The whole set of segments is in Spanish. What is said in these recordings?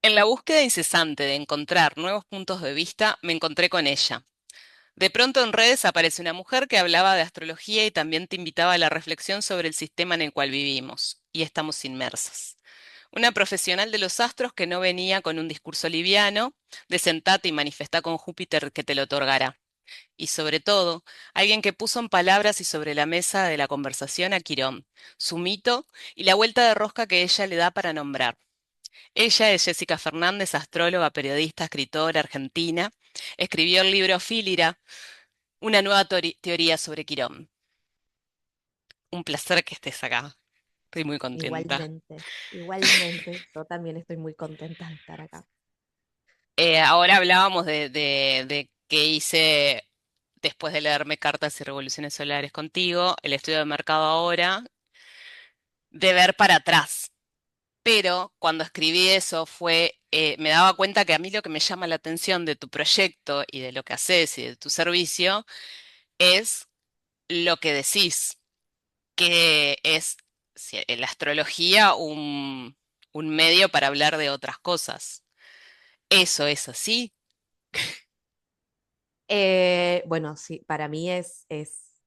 En la búsqueda incesante de encontrar nuevos puntos de vista, me encontré con ella. De pronto en redes aparece una mujer que hablaba de astrología y también te invitaba a la reflexión sobre el sistema en el cual vivimos y estamos inmersas. Una profesional de los astros que no venía con un discurso liviano, de sentate y manifestá con Júpiter que te lo otorgará. Y sobre todo, alguien que puso en palabras y sobre la mesa de la conversación a Quirón, su mito y la vuelta de rosca que ella le da para nombrar. Ella es Jessica Fernández, astróloga, periodista, escritora argentina. Escribió el libro Fílira, una nueva teoría sobre Quirón. Un placer que estés acá. Estoy muy contenta. Igualmente, igualmente, yo también estoy muy contenta de estar acá. Ahora hablábamos de qué hice después de leerme Cartas y Revoluciones Solares contigo, el estudio de mercado ahora, de ver para atrás. Pero cuando escribí eso me daba cuenta que a mí lo que me llama la atención de tu proyecto y de lo que haces y de tu servicio es lo que decís, que es la astrología un medio para hablar de otras cosas. ¿Eso es así? Bueno, sí, para mí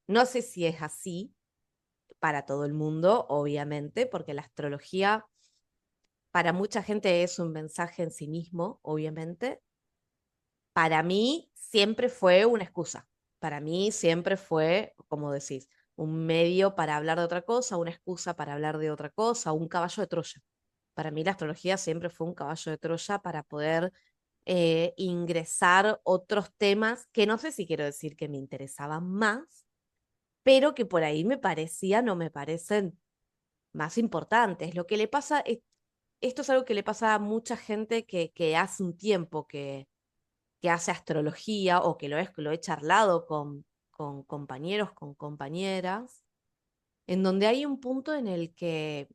no sé si es así para todo el mundo, obviamente, porque la astrología para mucha gente es un mensaje en sí mismo, obviamente. Para mí siempre fue una excusa. Para mí siempre fue, como decís, un medio para hablar de otra cosa, una excusa para hablar de otra cosa, un caballo de Troya. Para mí la astrología siempre fue un caballo de Troya para poder ingresar otros temas que no sé si quiero decir que me interesaban más, pero que por ahí me parecían o me parecen más importantes. Lo que le pasa, esto es algo que le pasa a mucha gente que hace un tiempo que hace astrología o que lo he charlado con compañeros, con compañeras, en donde hay un punto en el que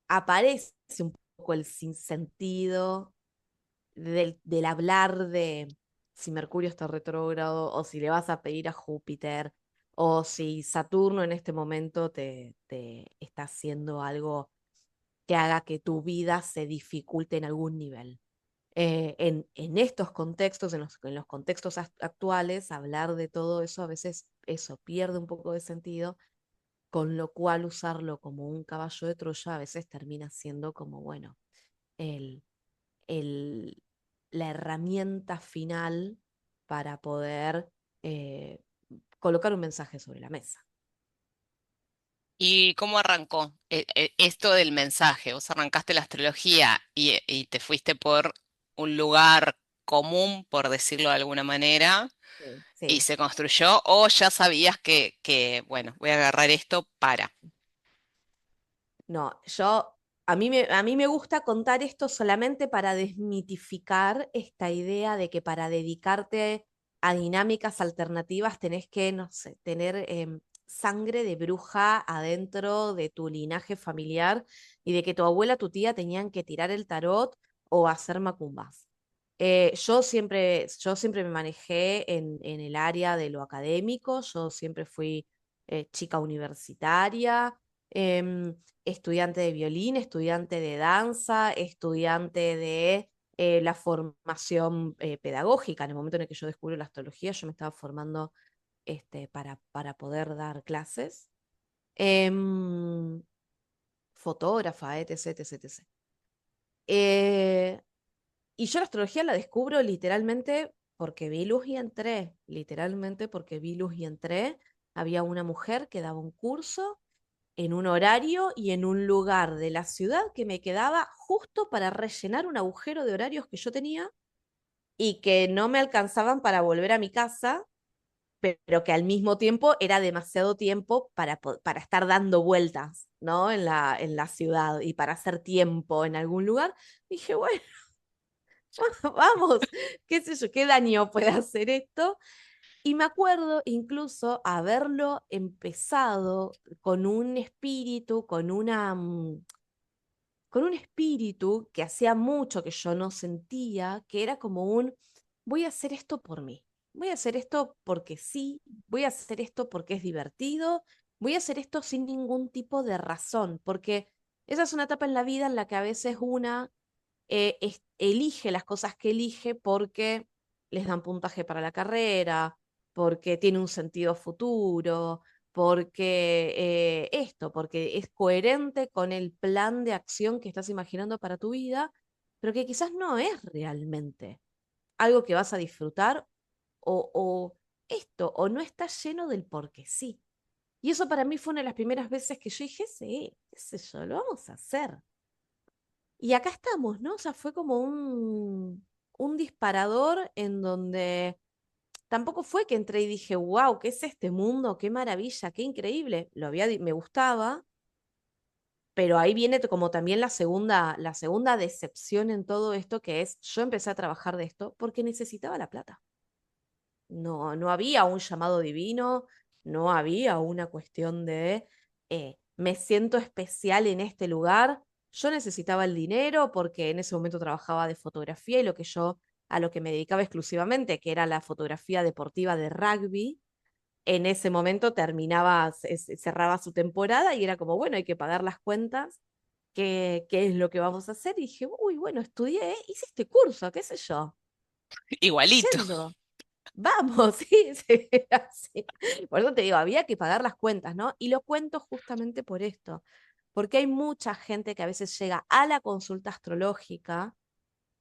aparece un poco el sinsentido del hablar de si Mercurio está retrógrado o si le vas a pedir a Júpiter o si Saturno en este momento te está haciendo algo que haga que tu vida se dificulte en algún nivel. En estos contextos, en los contextos actuales, hablar de todo eso a veces eso pierde un poco de sentido, con lo cual usarlo como un caballo de Troya a veces termina siendo como, bueno, el, el, la herramienta final para poder eh, colocar un mensaje sobre la mesa. ¿Y cómo arrancó esto del mensaje? Vos arrancaste la astrología y te fuiste por un lugar común, por decirlo de alguna manera, Sí, y sí. se construyó, o ya sabías bueno, voy a agarrar esto para. No, a mí me gusta contar esto solamente para desmitificar esta idea de que para dedicarte a dinámicas alternativas tenés que, no sé, tener sangre de bruja adentro de tu linaje familiar y de que tu abuela, tu tía tenían que tirar el tarot o hacer macumbas. Yo siempre me manejé en el área de lo académico, yo siempre fui chica universitaria. em, Estudiante de violín, estudiante de danza, estudiante de la formación pedagógica. En el momento en el que yo descubrí la astrología, yo me estaba formando para poder dar clases. Em, Fotógrafa, etc, etc, etc. Eh, y yo la astrología la descubro literalmente porque vi luz y entré, literalmente porque vi luz y entré. Había una mujer que daba un curso en un horario y en un lugar de la ciudad que me quedaba justo para rellenar un agujero de horarios que yo tenía y que no me alcanzaban para volver a mi casa, pero que al mismo tiempo era demasiado tiempo para estar dando vueltas, ¿no? En la ciudad y para hacer tiempo en algún lugar. Dije, bueno, vamos, qué sé yo, qué daño puede hacer esto. Y me acuerdo incluso haberlo empezado con un espíritu, con un espíritu que hacía mucho que yo no sentía, que era como voy a hacer esto por mí, voy a hacer esto porque sí, voy a hacer esto porque es divertido, voy a hacer esto sin ningún tipo de razón, porque esa es una etapa en la vida en la que a veces una elige las cosas que elige porque les dan puntaje para la carrera, porque tiene un sentido futuro, porque porque es coherente con el plan de acción que estás imaginando para tu vida, pero que quizás no es realmente algo que vas a disfrutar o no está lleno del porque sí. Y eso para mí fue una de las primeras veces que yo dije, sí, qué sé yo, lo vamos a hacer. Y acá estamos, ¿no? O sea, fue como un disparador en donde tampoco fue que entré y dije, wow, ¿qué es este mundo? Qué maravilla, qué increíble. Me gustaba, pero ahí viene como también la segunda decepción en todo esto, que es, yo empecé a trabajar de esto porque necesitaba la plata. No, no había un llamado divino, no había una cuestión de me siento especial en este lugar. Yo necesitaba el dinero porque en ese momento trabajaba de fotografía y a lo que me dedicaba exclusivamente, que era la fotografía deportiva de rugby, en ese momento cerraba su temporada y era como, bueno, hay que pagar las cuentas. ¿Qué es lo que vamos a hacer? Y dije, uy, bueno, estudié, hice este curso, qué sé yo, Igualito. yendo. Vamos, sí, sí, así. Por eso te digo, había que pagar las cuentas, ¿no? Y lo cuento justamente por esto, porque hay mucha gente que a veces llega a la consulta astrológica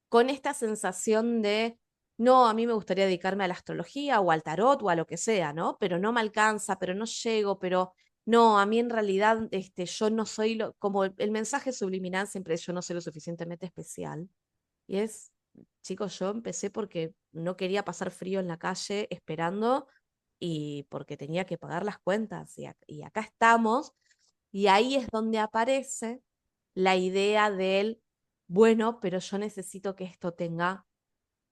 con esta sensación de, no, a mí me gustaría dedicarme a la astrología o al tarot o a lo que sea, ¿no? Pero no me alcanza, pero no llego, pero no, a mí en realidad yo no soy como el mensaje subliminal siempre es yo no soy lo suficientemente especial. Y es, chicos, yo empecé porque no quería pasar frío en la calle esperando y porque tenía que pagar las cuentas. Y acá estamos. Y ahí es donde aparece la idea del, bueno, pero yo necesito que esto tenga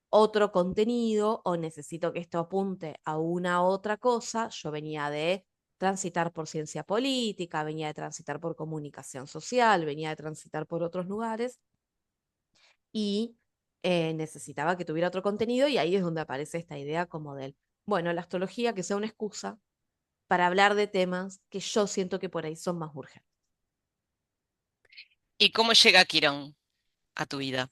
otro contenido o necesito que esto apunte a una otra cosa. Yo venía de transitar por ciencia política, venía de transitar por comunicación social, venía de transitar por otros lugares y necesitaba que tuviera otro contenido y ahí es donde aparece esta idea como del, bueno, la astrología que sea una excusa para hablar de temas que yo siento que por ahí son más urgentes. ¿Y cómo llega Quirón a tu vida?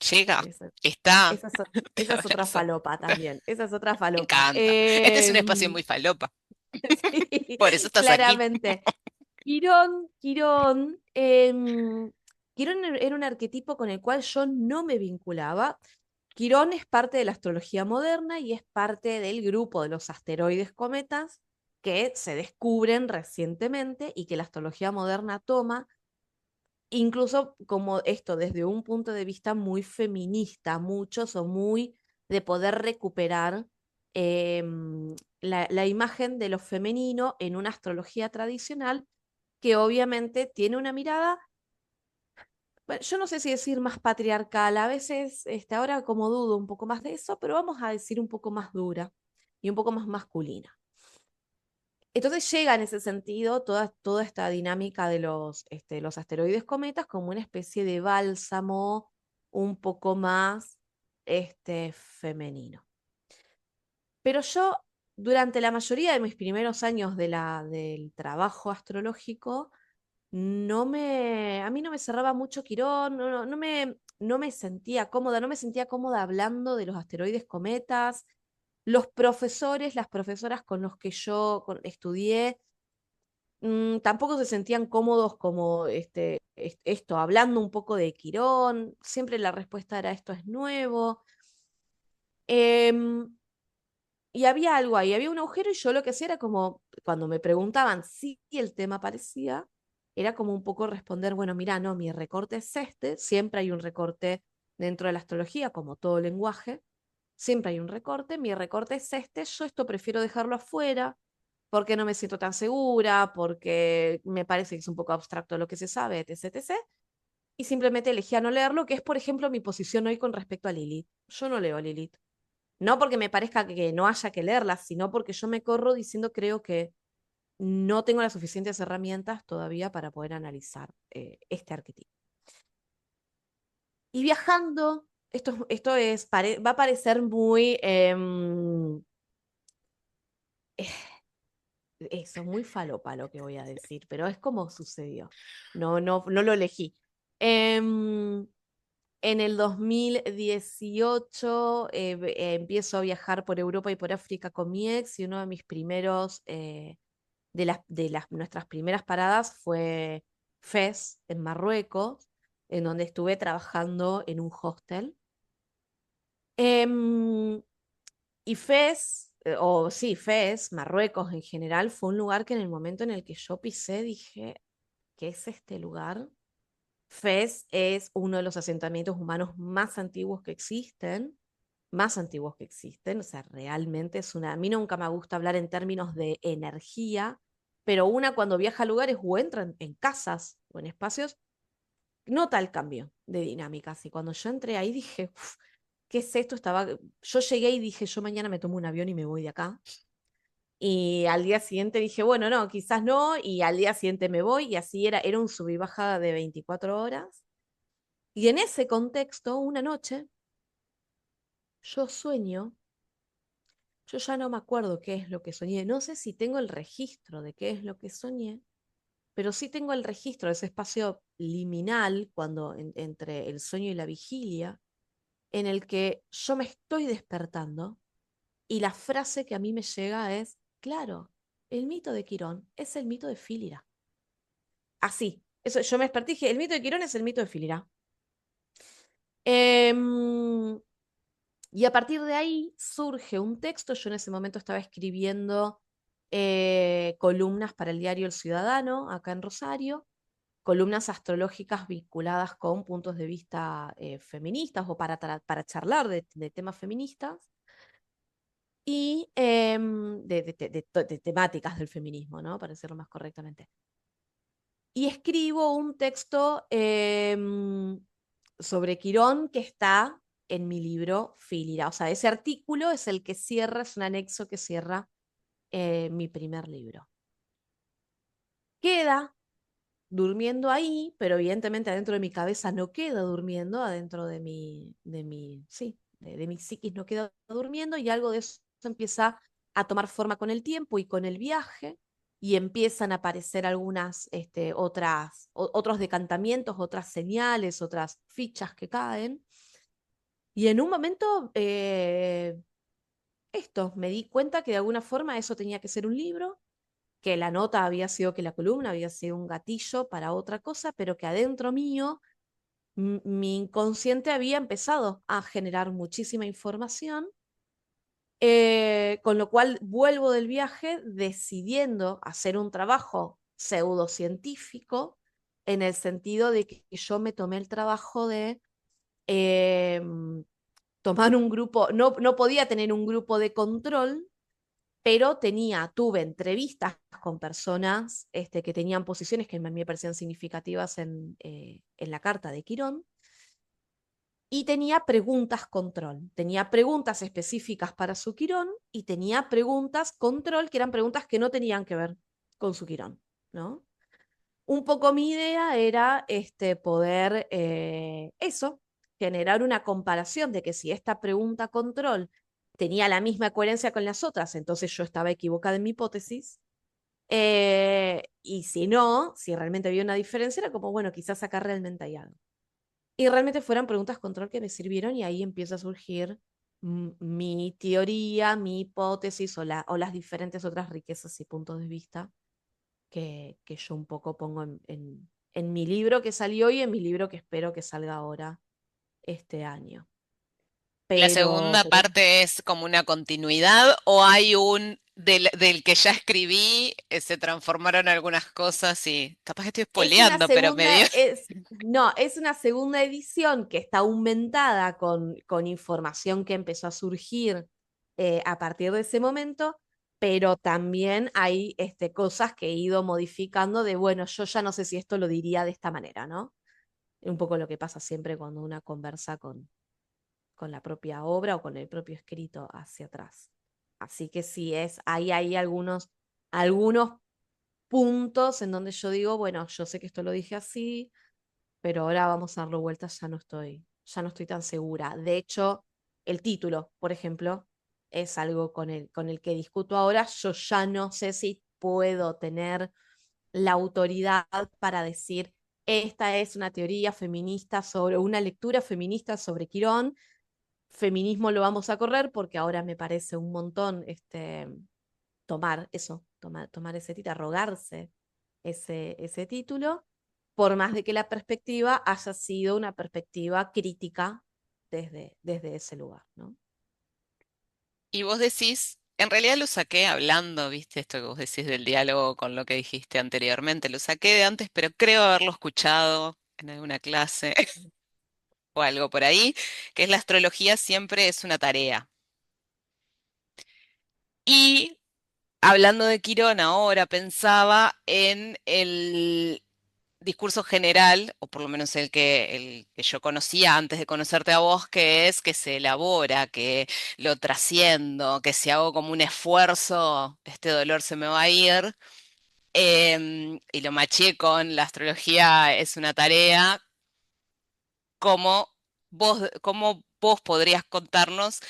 ¿Llega? Esa, ¿Está? esa es, ¿Te esa es otra abraza? falopa también, esa es otra Me falopa. encanta. Este es un espacio muy falopa. Sí, Por eso estás aquí. claramente. Quirón era un arquetipo con el cual yo no me vinculaba. Quirón es parte de la astrología moderna y es parte del grupo de los asteroides cometas que se descubren recientemente y que la astrología moderna toma, incluso como esto desde un punto de vista muy feminista, muchos o muy de poder recuperar la imagen de lo femenino en una astrología tradicional que obviamente tiene una mirada, bueno, yo no sé si decir más patriarcal, a veces ahora como dudo un poco más de eso, pero vamos a decir un poco más dura y un poco más masculina. Entonces llega en ese sentido toda esta dinámica de los asteroides cometas como una especie de bálsamo un poco más femenino. Pero yo, durante la mayoría de mis primeros años del trabajo astrológico, a mí no me cerraba mucho Quirón, no me sentía cómoda, no me sentía cómoda hablando de los asteroides cometas. Los profesores, las profesoras con los que estudié, tampoco se sentían cómodos como esto, hablando un poco de Quirón. Siempre la respuesta era esto es nuevo. Em, y había algo ahí, había un agujero y yo lo que hacía era como, cuando me preguntaban si el tema aparecía, era como un poco responder, bueno, mira, no, mi recorte es este, siempre hay un recorte dentro de la astrología, como todo lenguaje, siempre hay un recorte, mi recorte es este, yo esto prefiero dejarlo afuera, porque no me siento tan segura, porque me parece que es un poco abstracto lo que se sabe, etc, etc. Y simplemente elegí a no leerlo, que es, por ejemplo, mi posición hoy con respecto a Lilith. Yo no leo Lilith. No porque me parezca que no haya que leerla, sino porque yo me corro diciendo creo que no tengo las suficientes herramientas todavía para poder analizar este arquetipo. Y viajando, va a parecer muy, eso, muy falopa lo que voy a decir, pero es como sucedió. No lo elegí. Em, En el 2018 empiezo a viajar por Europa y por África con mi ex y uno de mis primeros, nuestras primeras paradas fue Fez, en Marruecos, en donde estuve trabajando en un hostel. Em, y Fez, o sí, Fez, Marruecos en general, fue un lugar que en el momento en el que yo pisé dije, ¿qué es este lugar? Fez es uno de los asentamientos humanos más antiguos que existen, o sea, realmente es una, a mí nunca me gusta hablar en términos de energía, pero una cuando viaja a lugares o entra en casas o en espacios, nota el cambio de dinámicas. Y cuando yo entré ahí dije, "Uf, ¿qué es esto?". Yo llegué y dije, yo mañana me tomo un avión y me voy de acá. Y al día siguiente dije, bueno, no, quizás no, y al día siguiente me voy, y así era un sub y baja de 24 horas. Y en ese contexto, una noche, yo sueño, yo ya no me acuerdo qué es lo que soñé, no sé si tengo el registro de qué es lo que soñé, pero sí tengo el registro de ese espacio liminal cuando entre el sueño y la vigilia, en el que yo me estoy despertando y la frase que a mí me llega es, claro, el mito de Quirón es el mito de Fílira. Así, eso, yo me desperté y dije, el mito de Quirón es el mito de Fílira. Em, Y a partir de ahí surge un texto. Yo en ese momento estaba escribiendo columnas para el diario El Ciudadano, acá en Rosario, columnas astrológicas vinculadas con puntos de vista feministas o para charlar de temas feministas y de temáticas del feminismo, ¿no? Para decirlo más correctamente. Y escribo un texto sobre Quirón que está en mi libro Fílira. O sea, ese artículo es el que cierra, es un anexo que cierra mi primer libro. Queda durmiendo ahí, pero evidentemente adentro de mi cabeza no queda durmiendo, adentro sí, de mi psiquis no queda durmiendo y algo de eso empieza a tomar forma con el tiempo y con el viaje y empiezan a aparecer algunas otros decantamientos, otras señales, otras fichas que caen. Y en un momento, me di cuenta que de alguna forma eso tenía que ser un libro, que la nota había sido, que la columna había sido un gatillo para otra cosa, pero que adentro mío mi inconsciente había empezado a generar muchísima información, con lo cual vuelvo del viaje decidiendo hacer un trabajo pseudocientífico en el sentido de que yo me tomé el trabajo de eh, tomar un grupo, no podía tener un grupo de control, pero tuve entrevistas con personas que tenían posiciones que a mí me parecían significativas en la carta de Quirón, y tenía preguntas control. Tenía preguntas específicas para su Quirón y tenía preguntas control, que eran preguntas que no tenían que ver con su Quirón, ¿no? Un poco mi idea era poder generar una comparación de que si esta pregunta control tenía la misma coherencia con las otras, entonces yo estaba equivocada en mi hipótesis. Y si no, si realmente había una diferencia, era como, bueno, quizás acá realmente hay algo. Y realmente fueron preguntas control que me sirvieron y ahí empieza a surgir mi teoría, mi hipótesis o las diferentes otras riquezas y puntos de vista que yo un poco pongo en mi libro que salió y en mi libro que espero que salga ahora este año. ¿La Pero, segunda pero parte es como una continuidad o hay un del que ya escribí, se transformaron algunas cosas y capaz que estoy es una spoileando, pero me segunda, dio... no, es una segunda edición que está aumentada con información que empezó a surgir a partir de ese momento, pero también hay cosas que he ido modificando de, bueno, yo ya no sé si esto lo diría de esta manera, ¿no? Un poco lo que pasa siempre cuando una conversa con la propia obra o con el propio escrito hacia atrás. Así que sí, ahí hay algunos puntos en donde yo digo, bueno, yo sé que esto lo dije así, pero ahora vamos a darlo vuelta, ya no estoy tan segura. De hecho, el título, por ejemplo, es algo con el que discuto ahora. Yo ya no sé si puedo tener la autoridad para decir esta es una teoría feminista sobre, una lectura feminista sobre Quirón. Feminismo lo vamos a correr porque ahora me parece un montón tomar eso, tomar ese título, arrogarse ese título, por más de que la perspectiva haya sido una perspectiva crítica desde ese lugar, ¿no? Y vos decís, en realidad lo saqué hablando, ¿viste? Esto que vos decís del diálogo con lo que dijiste anteriormente, lo saqué de antes, pero creo haberlo escuchado en alguna clase o algo por ahí, que es la astrología siempre es una tarea. Y hablando de Quirón ahora, pensaba en el discurso general, o por lo menos el que yo conocía antes de conocerte a vos, que es que se elabora, que lo trasciendo, que si hago como un esfuerzo, este dolor se me va a ir. Y lo maché con la astrología es una tarea. ¿Cómo vos podrías contarnos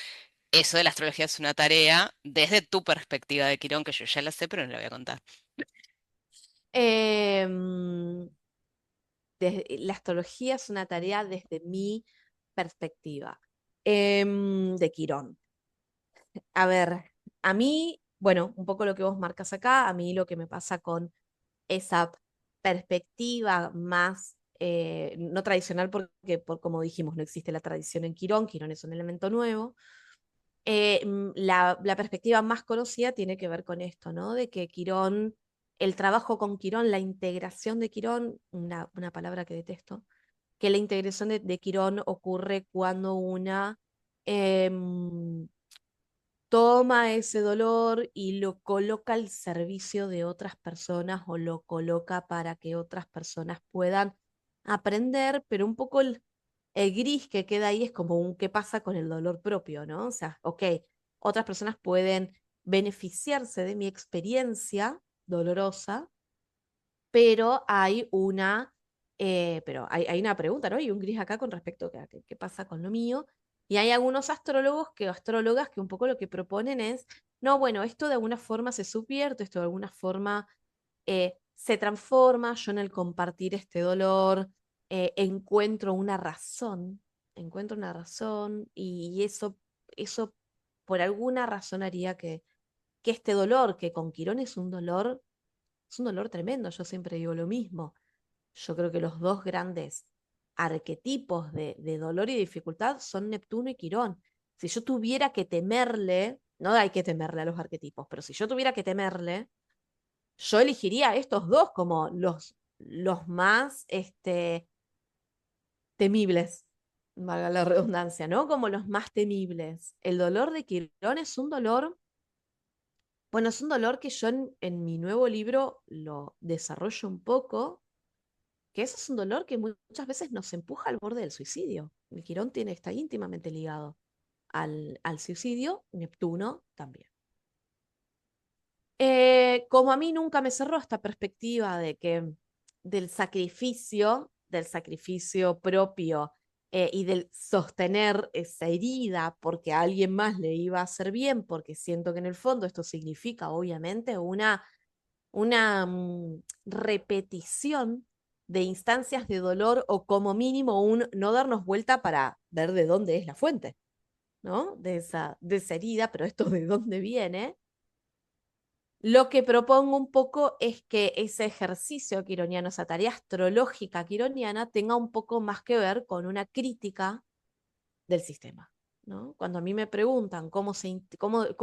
eso de la astrología es una tarea desde tu perspectiva de Quirón, que yo ya la sé, pero no la voy a contar? Em, la astrología es una tarea desde mi perspectiva, de Quirón. A ver, a mí, bueno, un poco lo que vos marcas acá, a mí lo que me pasa con esa perspectiva más no tradicional, porque como dijimos, no existe la tradición en Quirón, Quirón es un elemento nuevo. La perspectiva más conocida tiene que ver con esto, ¿no? De que Quirón, el trabajo con Quirón, la integración de Quirón, una palabra que detesto, que la integración de Quirón ocurre cuando una em, toma ese dolor y lo coloca al servicio de otras personas o lo coloca para que otras personas puedan aprender, pero un poco el gris que queda ahí es como un qué pasa con el dolor propio, ¿no? O sea, ok, otras personas pueden beneficiarse de mi experiencia dolorosa, pero hay una pregunta, ¿no? Hay un gris acá con respecto a qué pasa con lo mío. Y hay algunos astrólogos astrólogas que un poco lo que proponen es, no, bueno, esto de alguna forma se subvierte, esto de alguna forma se transforma, yo en el compartir este dolor encuentro una razón y eso por alguna razón haría que este dolor, que con Quirón es un dolor tremendo, yo siempre digo lo mismo. Yo creo que los dos grandes arquetipos de dolor y dificultad son Neptuno y Quirón. Si yo tuviera que temerle, no hay que temerle a los arquetipos, pero si yo tuviera que temerle, yo elegiría estos dos como los más temibles, valga la redundancia, ¿no? Como los más temibles. El dolor de Quirón es un dolor, bueno, es un dolor que yo en mi nuevo libro lo desarrollo un poco, que ese es un dolor que muchas veces nos empuja al borde del suicidio. El Quirón está íntimamente ligado al suicidio, Neptuno también. Como a mí nunca me cerró esta perspectiva de que del sacrificio propio y del sostener esa herida porque a alguien más le iba a hacer bien, porque siento que en el fondo esto significa obviamente una repetición de instancias de dolor o como mínimo un no darnos vuelta para ver de dónde es la fuente, ¿no? De esa herida, pero esto de dónde viene. Lo que propongo un poco es que ese ejercicio quironiano, esa tarea astrológica quironiana, tenga un poco más que ver con una crítica del sistema, ¿no? Cuando a mí me preguntan cómo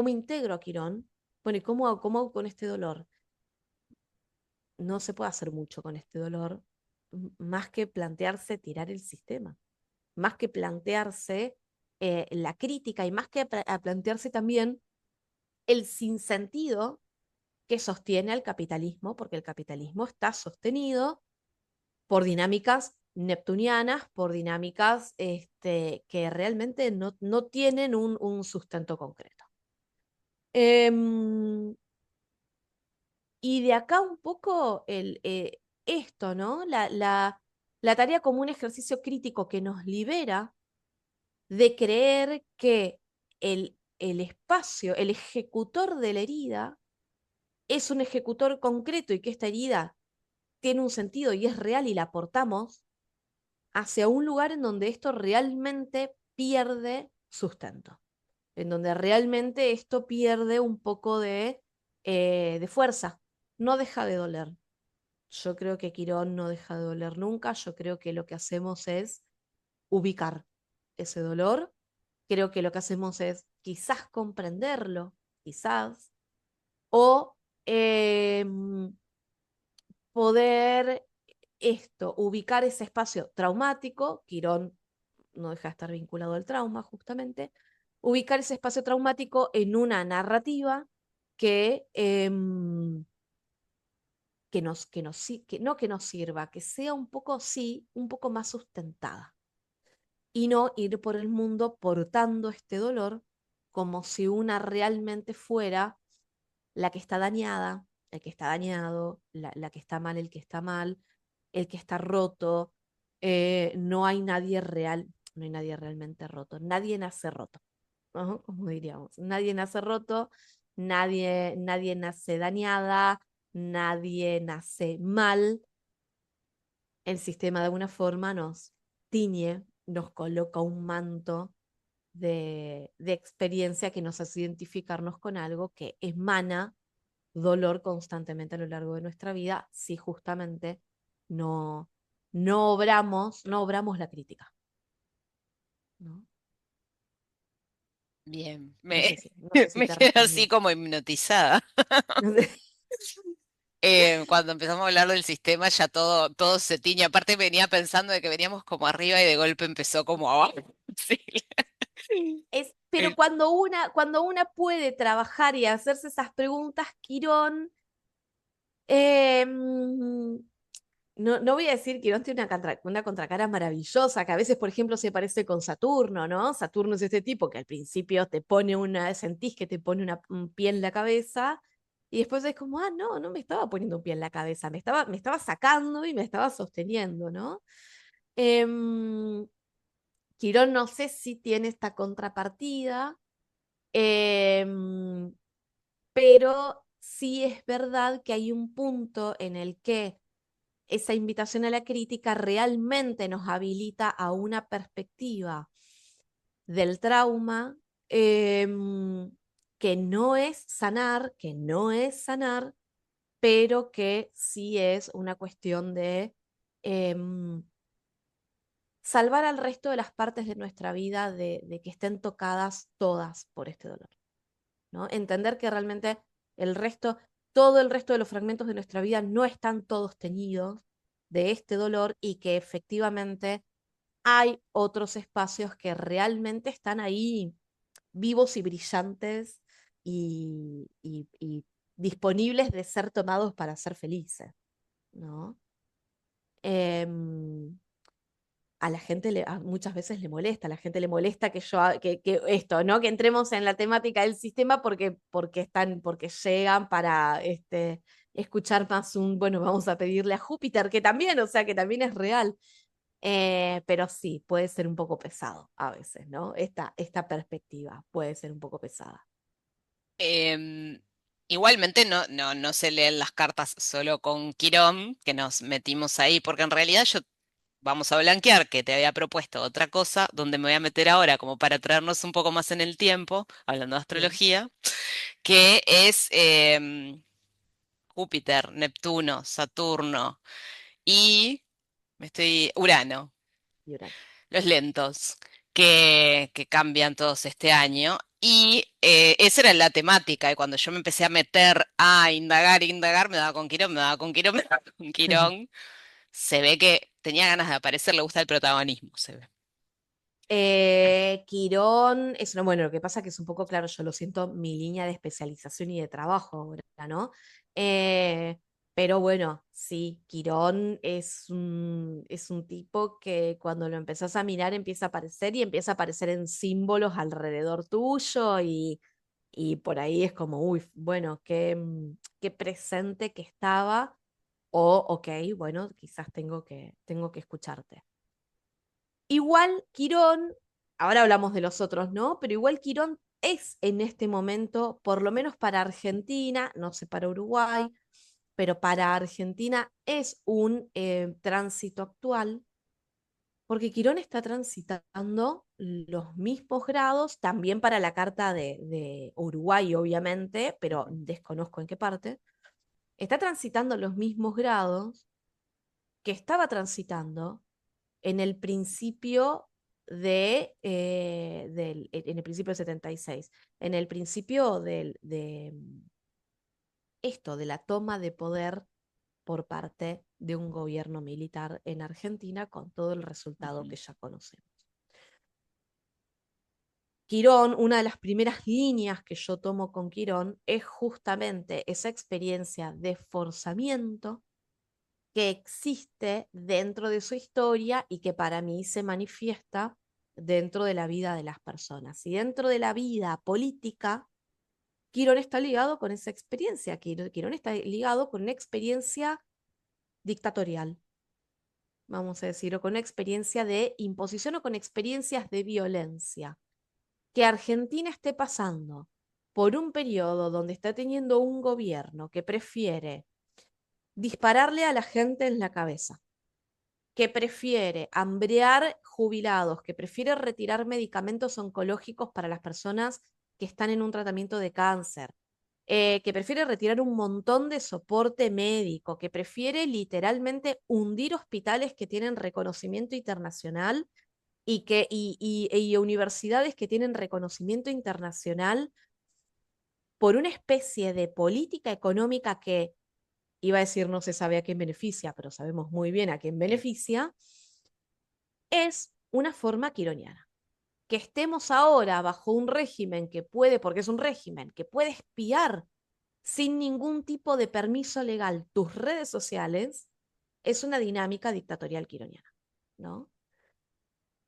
integro a Quirón, bueno, ¿y cómo hago con este dolor? No se puede hacer mucho con este dolor, más que plantearse tirar el sistema, más que plantearse la crítica y más que a plantearse también el sinsentido que sostiene al capitalismo, porque el capitalismo está sostenido por dinámicas neptunianas, por dinámicas que realmente no tienen un sustento concreto. Em, y de acá un poco esto, ¿no? La tarea como un ejercicio crítico que nos libera de creer que el espacio, el ejecutor de la herida, es un ejecutor concreto y que esta herida tiene un sentido y es real y la aportamos hacia un lugar en donde esto realmente pierde sustento, en donde realmente esto pierde un poco de fuerza, no deja de doler. Yo creo que Quirón no deja de doler nunca, yo creo que lo que hacemos es ubicar ese dolor, creo que lo que hacemos es quizás comprenderlo, quizás, o poder ubicar ese espacio traumático, Quirón no deja de estar vinculado al trauma justamente, ubicar ese espacio traumático en una narrativa que, no que nos sirva, que sea un poco, sí, un poco más sustentada. Y no ir por el mundo portando este dolor como si una realmente fuera la que está dañada, el que está dañado, la que está mal, el que está mal, el que está roto. No hay nadie real, no hay nadie realmente roto. Nadie nace roto, ¿no? Como diríamos. Nadie nace roto, nadie nace dañada, nadie nace mal. El sistema de alguna forma nos tiñe, nos coloca un manto de experiencia que nos hace identificarnos con algo que emana dolor constantemente a lo largo de nuestra vida si justamente no, no obramos la crítica, ¿no? Bien, No me, sé si, no sé si me te quedo así respondí. como hipnotizada. No sé. Cuando empezamos a hablar del sistema ya todo se tiñe. Aparte venía pensando de que veníamos como arriba y de golpe empezó como abajo. Sí. Pero El- cuando una puede trabajar y hacerse esas preguntas, Quirón, no, no voy a decir que Quirón tiene una contracara maravillosa, que a veces, por ejemplo, se parece con Saturno, ¿no? Saturno es este tipo que al principio sentís que te pone un pie en la cabeza, y después es como, no, no me estaba poniendo un pie en la cabeza, me estaba sacando y me estaba sosteniendo, ¿no? Em, Quirón no sé si tiene esta contrapartida, em, pero sí es verdad que hay un punto en el que esa invitación a la crítica realmente nos habilita a una perspectiva del trauma, em, que no es sanar, pero que sí es una cuestión de em, salvar al resto de las partes de nuestra vida de que estén tocadas todas por este dolor, ¿no? Entender que realmente el resto, todo el resto de los fragmentos de nuestra vida no están todos teñidos de este dolor y que efectivamente hay otros espacios que realmente están ahí vivos y brillantes y disponibles de ser tomados para ser felices, ¿no? Em, a la gente muchas veces le molesta, a la gente le molesta que esto, ¿no? Que entremos en la temática del sistema porque llegan para escuchar más bueno, vamos a pedirle a Júpiter, que también, o sea, que también es real. Pero sí, puede ser un poco pesado a veces, ¿no? Esta perspectiva puede ser un poco pesada. em, Igualmente no se leen las cartas solo con Quirón, que nos metimos ahí, porque en realidad yo vamos a blanquear que te había propuesto otra cosa, donde me voy a meter ahora como para traernos un poco más en el tiempo, hablando de Bien, astrología, que es Júpiter, Neptuno, Saturno y Urano, Yuran. los lentos, que cambian todos este año. Y esa era la temática, y cuando yo me empecé a meter a indagar, me daba con Quirón, me daba con Quirón, me daba con Quirón. Se ve que tenía ganas de aparecer, le gusta el protagonismo, se ve. Quirón bueno, lo que pasa que es un poco claro, yo lo siento, mi línea de especialización y de trabajo ahora, ¿no? Eh, pero bueno, sí, Quirón es un tipo que cuando lo empezás a mirar empieza a aparecer y empieza a aparecer en símbolos alrededor tuyo y por ahí es como, uy, bueno, qué presente que estaba, o ok, bueno, quizás tengo que escucharte. Igual Quirón, ahora hablamos de los otros, ¿no? Pero igual Quirón es en este momento, por lo menos para Argentina, no sé para Uruguay, pero para Argentina es un tránsito actual, porque Quirón está transitando los mismos grados, también para la carta de Uruguay, obviamente, pero desconozco en qué parte, está transitando los mismos grados que estaba transitando en el principio en el principio del 76, en el principio de la toma de poder por parte de un gobierno militar en Argentina con todo el resultado que ya conocemos. Quirón, una de las primeras líneas que yo tomo con Quirón es justamente esa experiencia de forzamiento que existe dentro de su historia y que para mí se manifiesta dentro de la vida de las personas. Y dentro de la vida política, Quirón está ligado con esa experiencia. Quirón está ligado con una experiencia dictatorial, vamos a decir, o con una experiencia de imposición o con experiencias de violencia. Que Argentina esté pasando por un periodo donde está teniendo un gobierno que prefiere dispararle a la gente en la cabeza, que prefiere hambrear jubilados, que prefiere retirar medicamentos oncológicos para las personas que están en un tratamiento de cáncer, que prefiere retirar un montón de soporte médico, que prefiere literalmente hundir hospitales que tienen reconocimiento internacional y universidades que tienen reconocimiento internacional por una especie de política económica que, iba a decir no se sabe a quién beneficia, pero sabemos muy bien a quién beneficia, es una forma quironiana. Que estemos ahora bajo un régimen que puede, porque es un régimen, que puede espiar sin ningún tipo de permiso legal tus redes sociales, es una dinámica dictatorial quironiana, ¿no?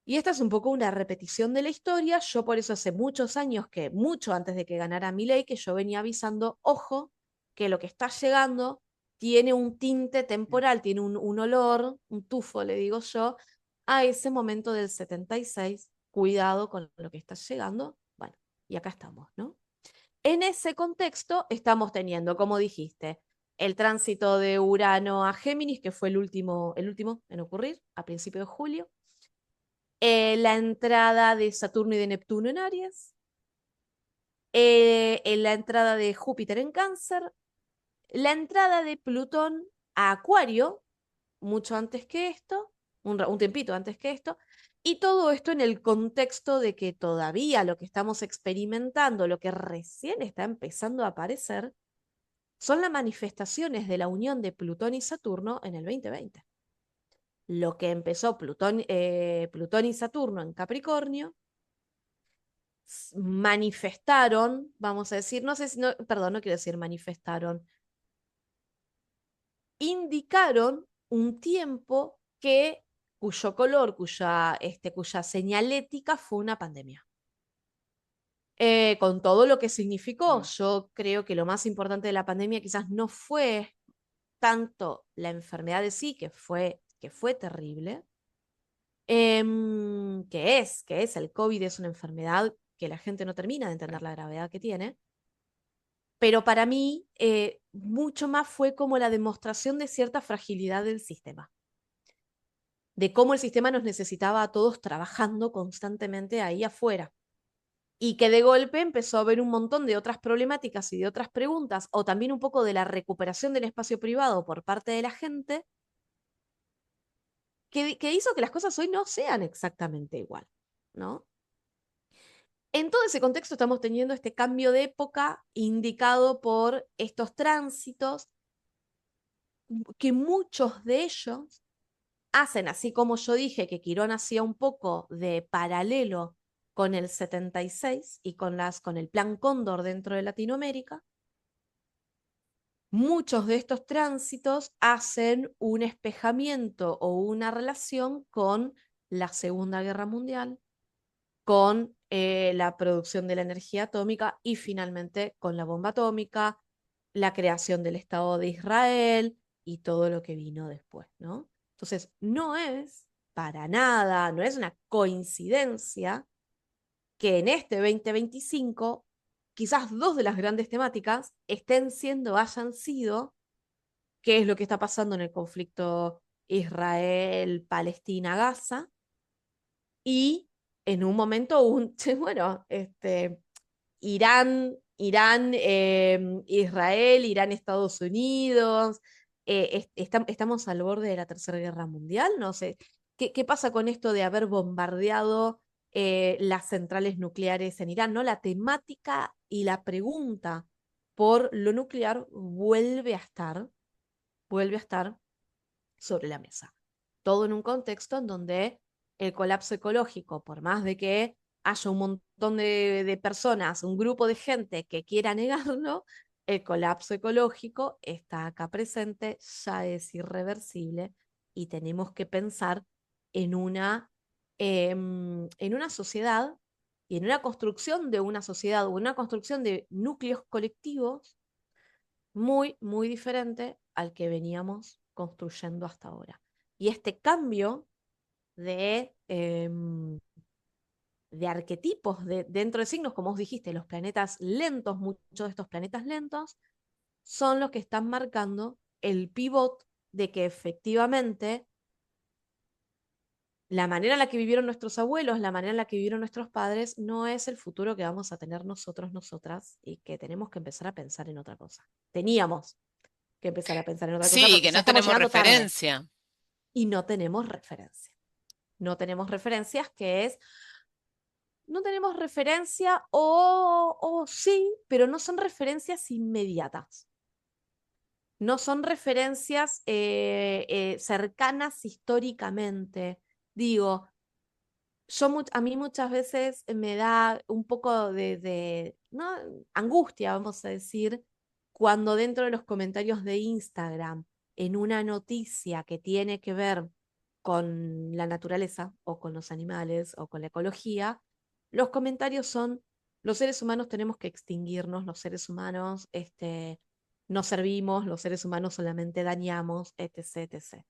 Y esta es un poco una repetición de la historia. Yo por eso hace muchos años, que mucho antes de que ganara Milei, que yo venía avisando, ojo, que lo que está llegando tiene un tinte temporal, tiene un olor, un tufo, le digo yo, a ese momento del 76. Cuidado con lo que está llegando. Bueno, y acá estamos, ¿no? En ese contexto estamos teniendo, como dijiste, el tránsito de Urano a Géminis, que fue el último en ocurrir a principios de julio, la entrada de Saturno y de Neptuno en Aries, en la entrada de Júpiter en Cáncer, la entrada de Plutón a Acuario, mucho antes que esto, un tiempito antes que esto, y todo esto en el contexto de que todavía lo que estamos experimentando, lo que recién está empezando a aparecer, son las manifestaciones de la unión de Plutón y Saturno en el 2020. Lo que empezó Plutón y Saturno en Capricornio, manifestaron, vamos a decir, no sé si, no, perdón, no quiero decir manifestaron, indicaron un tiempo cuyo color, cuya señalética fue una pandemia. Con todo lo que significó, yo creo que lo más importante de la pandemia quizás no fue tanto la enfermedad de sí, que fue terrible, que es el COVID, es una enfermedad que la gente no termina de entender la gravedad que tiene, pero para mí mucho más fue como la demostración de cierta fragilidad del sistema, de cómo el sistema nos necesitaba a todos trabajando constantemente ahí afuera. Y que de golpe empezó a haber un montón de otras problemáticas y de otras preguntas, o también un poco de la recuperación del espacio privado por parte de la gente, que hizo que las cosas hoy no sean exactamente igual, ¿no? En todo ese contexto estamos teniendo este cambio de época indicado por estos tránsitos, que muchos de ellos hacen, así como yo dije que Quirón hacía un poco de paralelo con el 76 y con el Plan Cóndor dentro de Latinoamérica, muchos de estos tránsitos hacen un espejamiento o una relación con la Segunda Guerra Mundial, con la producción de la energía atómica y finalmente con la bomba atómica, la creación del Estado de Israel y todo lo que vino después, ¿no? Entonces, no es para nada, no es una coincidencia que en este 2025 quizás dos de las grandes temáticas hayan sido qué es lo que está pasando en el conflicto Israel-Palestina-Gaza, y en un momento, bueno, Irán, Israel, Irán, Estados Unidos, estamos al borde de la Tercera Guerra Mundial, no sé. ¿Qué pasa con esto de haber bombardeado las centrales nucleares en Irán? ¿No? La temática y la pregunta por lo nuclear vuelve a estar sobre la mesa. Todo en un contexto en donde el colapso ecológico, por más de que haya un montón de personas, un grupo de gente que quiera negarlo, el colapso ecológico está acá presente, ya es irreversible y tenemos que pensar en en una sociedad y en una construcción de una sociedad o en una construcción de núcleos colectivos muy, muy diferente al que veníamos construyendo hasta ahora. Y este cambio de arquetipos dentro de signos, como vos dijiste, los planetas lentos, muchos de estos planetas lentos, son los que están marcando el pivot de que efectivamente la manera en la que vivieron nuestros abuelos, la manera en la que vivieron nuestros padres, no es el futuro que vamos a tener nosotros, nosotras, y que tenemos que empezar a pensar en otra cosa. Teníamos que empezar a pensar en otra cosa Sí, porque que ya no estamos tenemos llegando tarde referencia. y no tenemos referencia. No tenemos referencias, que es, no tenemos referencia o sí, pero no son referencias inmediatas. No son referencias cercanas históricamente. Digo, a mí muchas veces me da un poco ¿no? angustia, vamos a decir, cuando dentro de los comentarios de Instagram, en una noticia que tiene que ver con la naturaleza o con los animales o con la ecología, los comentarios son: los seres humanos tenemos que extinguirnos, los seres humanos no servimos, los seres humanos solamente dañamos, etc, etc.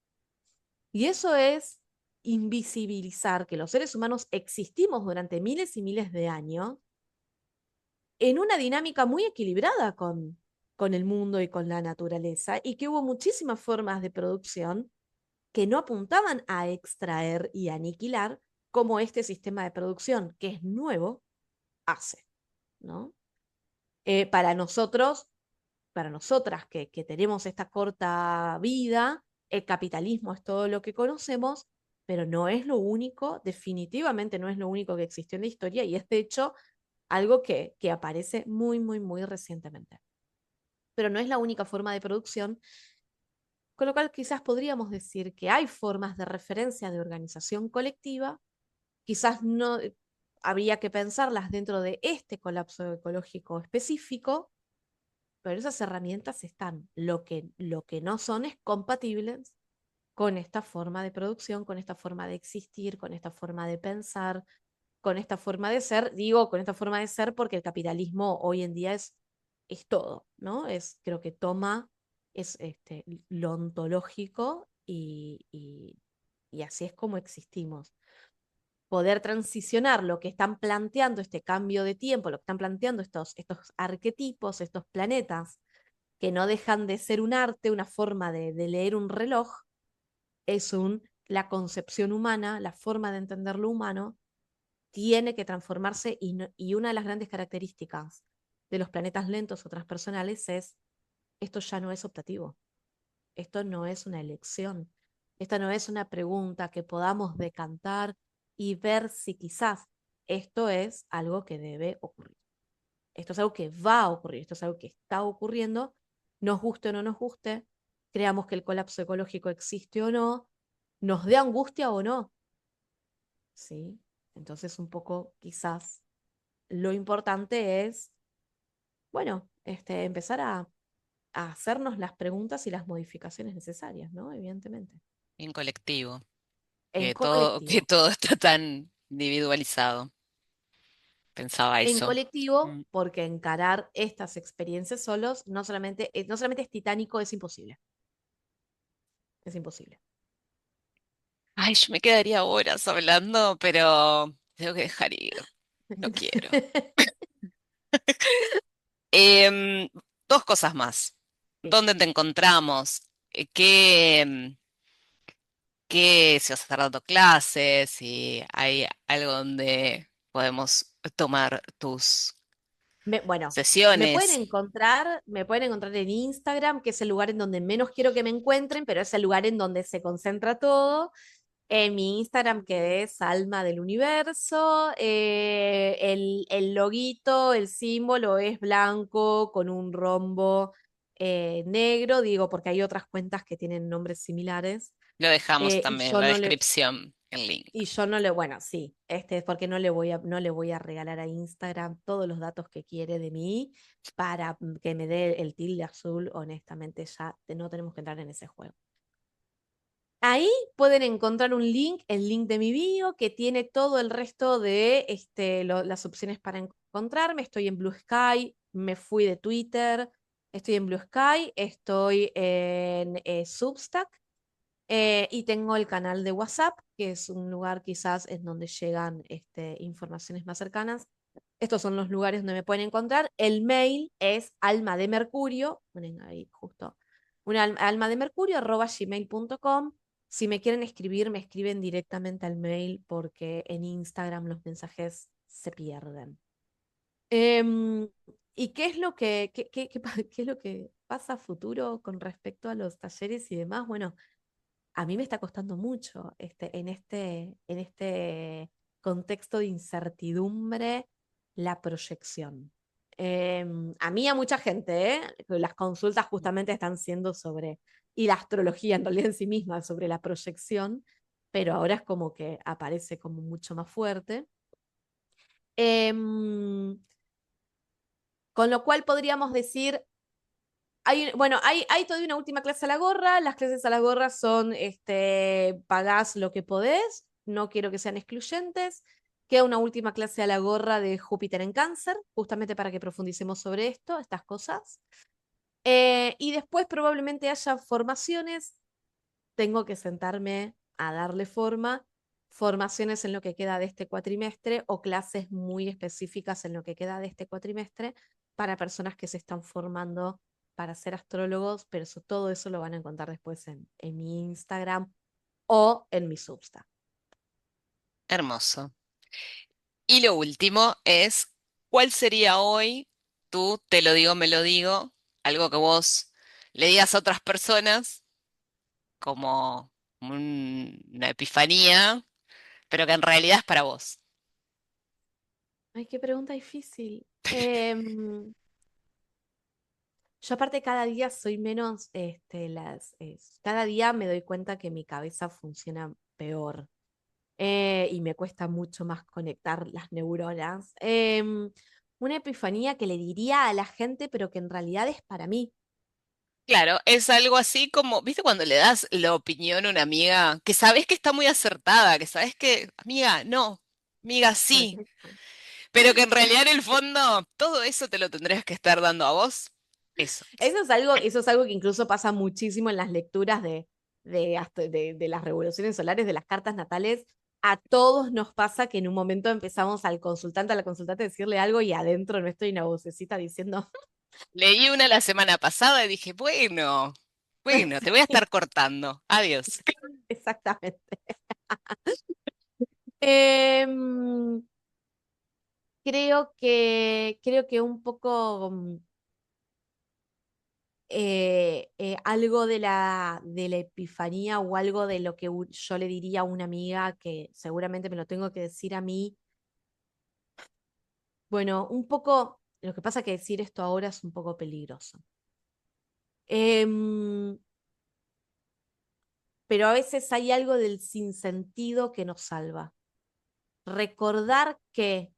Y eso es invisibilizar que los seres humanos existimos durante miles y miles de años en una dinámica muy equilibrada con el mundo y con la naturaleza, y que hubo muchísimas formas de producción que no apuntaban a extraer y aniquilar como este sistema de producción, que es nuevo, hace, ¿no? Para nosotros, para nosotras que tenemos esta corta vida, el capitalismo es todo lo que conocemos, pero no es lo único, definitivamente no es lo único que existió en la historia, y es de hecho algo que aparece muy, muy, muy recientemente. Pero no es la única forma de producción, con lo cual quizás podríamos decir que hay formas de referencia de organización colectiva, quizás no habría que pensarlas dentro de este colapso ecológico específico, pero esas herramientas están. Lo que no son es compatibles con esta forma de producción, con esta forma de existir, con esta forma de pensar, con esta forma de ser. Digo, con esta forma de ser porque el capitalismo hoy en día es todo, ¿no? Creo que toma, es lo ontológico y así es como existimos. Poder transicionar lo que están planteando este cambio de tiempo, lo que están planteando estos arquetipos, estos planetas, que no dejan de ser un arte, una forma de leer un reloj, la concepción humana, la forma de entender lo humano, tiene que transformarse, y una de las grandes características de los planetas lentos o transpersonales es: esto ya no es optativo, esto no es una elección, esta no es una pregunta que podamos decantar y ver si quizás esto es algo que debe ocurrir. Esto es algo que va a ocurrir, esto es algo que está ocurriendo, nos guste o no nos guste, creamos que el colapso ecológico existe o no, nos dé angustia o no, ¿sí? Entonces un poco quizás lo importante es, bueno, empezar a hacernos las preguntas y las modificaciones necesarias, ¿no? Evidentemente. En colectivo, En que colectivo. todo está tan individualizado. Pensaba En eso. colectivo, Mm. porque encarar estas experiencias solos no solamente es titánico, es imposible. Es imposible. Ay, yo me quedaría horas hablando, pero tengo que dejar ir. No quiero. Em, Dos cosas más. ¿Qué? ¿Dónde te encontramos? ¿qué, qué, si vas a estar dando clases, si hay algo donde podemos tomar tus Bueno, sesiones? me pueden encontrar en Instagram, que es el lugar en donde menos quiero que me encuentren, pero es el lugar en donde se concentra todo. En mi Instagram, que es Alma del Universo, el loguito, el símbolo es blanco con un rombo negro, digo, porque hay otras cuentas que tienen nombres similares. Lo dejamos Y también en yo la no le, descripción, el link. y yo no le, bueno, sí, es porque no le voy a regalar a Instagram todos los datos que quiere de mí para que me dé el tilde azul. Honestamente, ya no tenemos que entrar en ese juego. Ahí pueden encontrar un link, el link de mi bio, que tiene todo el resto de las opciones para encontrarme. Estoy en Blue Sky, me fui de Twitter, estoy en Blue Sky, estoy en Substack. Y tengo el canal de WhatsApp, que es un lugar quizás en donde llegan informaciones más cercanas. Estos son los lugares donde me pueden encontrar. El mail es alma de mercurio, ponen ahí justo, alma de mercurio @gmail.com. Si me quieren escribir, me escriben directamente al mail porque en Instagram los mensajes se pierden. Em, ¿Y qué es lo qué es lo que pasa a futuro con respecto a los talleres y demás? Bueno, a mí me está costando mucho en este contexto de incertidumbre la proyección. A mí, a mucha gente, las consultas justamente están siendo sobre, y la astrología en realidad en sí misma, sobre la proyección, pero ahora es como que aparece como mucho más fuerte. Em, con lo cual podríamos decir, bueno, hay todavía una última clase a la gorra. Las clases a la gorra son, pagás lo que podés, no quiero que sean excluyentes. Queda una última clase a la gorra de Júpiter en Cáncer, justamente para que profundicemos sobre esto, estas cosas. Y después probablemente haya formaciones, tengo que sentarme a darle forma, formaciones en lo que queda de este cuatrimestre o clases muy específicas en lo que queda de este cuatrimestre para personas que se están formando para ser astrólogos, pero todo eso lo van a encontrar después en mi Instagram o en mi Substack. Hermoso. Y lo último es, ¿cuál sería hoy tú, te lo digo, me lo digo, algo que vos le digas a otras personas como una epifanía, pero que en realidad es para vos? Ay, qué pregunta difícil. Yo aparte cada día soy menos, cada día me doy cuenta que mi cabeza funciona peor. Y me cuesta mucho más conectar las neuronas. Una epifanía que le diría a la gente, pero que en realidad es para mí. Claro, es algo así como, ¿viste cuando le das la opinión a una amiga que sabes que está muy acertada, que sabes que, amiga, no, amiga, sí, pero que en realidad en el fondo todo eso te lo tendrías que estar dando a vos? Eso. Eso es algo que incluso pasa muchísimo en las lecturas de las revoluciones solares, de las cartas natales. A todos nos pasa que en un momento empezamos al consultante, a la consultante, a decirle algo y adentro no estoy una vocecita diciendo, Leí una la semana pasada y dije, bueno, bueno, te voy a sí, estar cortando. Adiós. exactamente. Em, creo que un poco algo de la epifanía o algo de lo que yo le diría a una amiga que seguramente me lo tengo que decir a mí. Bueno, un poco, lo que pasa que decir esto ahora es un poco peligroso. Em, pero a veces hay algo del sinsentido que nos salva. Recordar que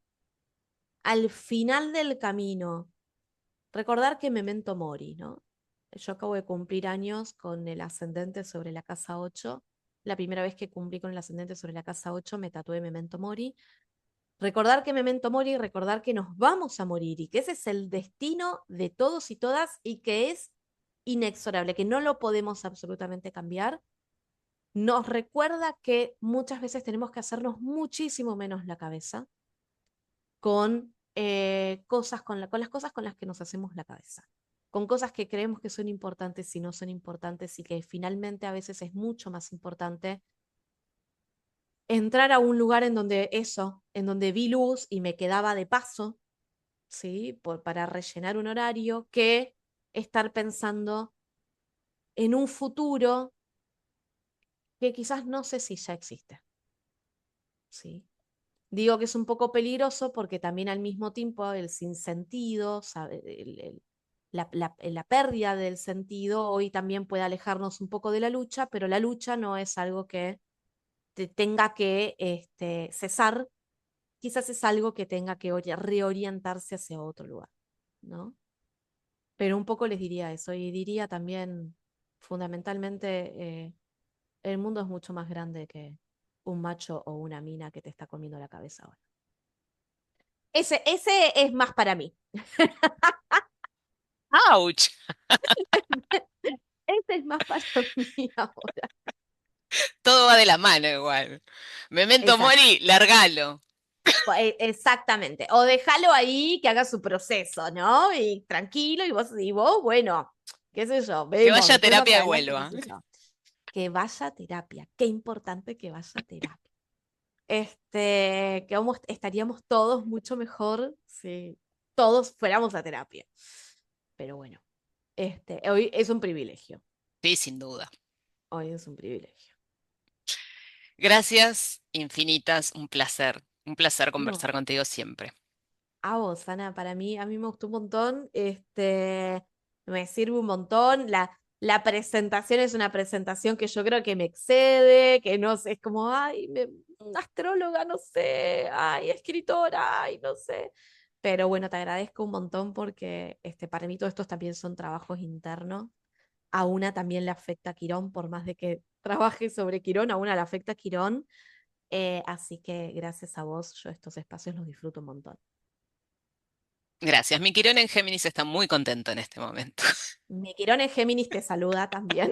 al final del camino, recordar que memento mori, ¿no? Yo acabo de cumplir años con el ascendente sobre la casa 8. La primera vez que cumplí con el ascendente sobre la casa 8 me tatué memento mori. Recordar que memento mori, recordar que nos vamos a morir y que ese es el destino de todos y todas y que es inexorable, que no lo podemos absolutamente cambiar. Nos recuerda que muchas veces tenemos que hacernos muchísimo menos la cabeza con las cosas con las que nos hacemos la cabeza. con cosas que creemos que son importantes y no son importantes y que finalmente a veces es mucho más importante entrar a un lugar en donde eso, en donde vi luz y me quedaba de paso, ¿sí? Para rellenar un horario, que estar pensando en un futuro que quizás no sé si ya existe, ¿sí? Digo que es un poco peligroso porque también al mismo tiempo el sinsentido, la pérdida del sentido hoy también puede alejarnos un poco de la lucha, pero la lucha no es algo que te tenga que cesar, quizás es algo que tenga que reorientarse hacia otro lugar, ¿no? Pero un poco les diría eso y diría también, fundamentalmente, el mundo es mucho más grande que un macho o una mina que te está comiendo la cabeza ahora. Ese es más para mí. ¡Auch! Ese es más para mí ahora. Todo va de la mano igual. Memento Exacto. mori, largalo. Exactamente. O déjalo ahí que haga su proceso, ¿no? Y tranquilo, y vos, bueno, qué sé yo, Que vemos, vaya a después más terapia y adelante, qué vuelva. sé yo. Que vaya a terapia. Qué importante que vaya a terapia. Que estaríamos todos mucho mejor si todos fuéramos a terapia. Pero bueno, hoy es un privilegio. Sí, sin duda. Hoy es un privilegio. Gracias infinitas, un placer. Un placer No, conversar contigo siempre. a vos, Ana, a mí me gustó un montón, me sirve un montón. La presentación es una presentación que yo creo que me excede, que no sé, es como, ay, astróloga, no sé, ay, escritora, ay, no sé. Pero bueno, te agradezco un montón porque para mí todos estos también son trabajos internos. A una también le afecta a Quirón, por más de que trabaje sobre Quirón, a una le afecta a Quirón. Así que gracias a vos, yo estos espacios los disfruto un montón. Gracias. Mi Quirón en Géminis está muy contento en este momento. Mi Quirón en Géminis te saluda también.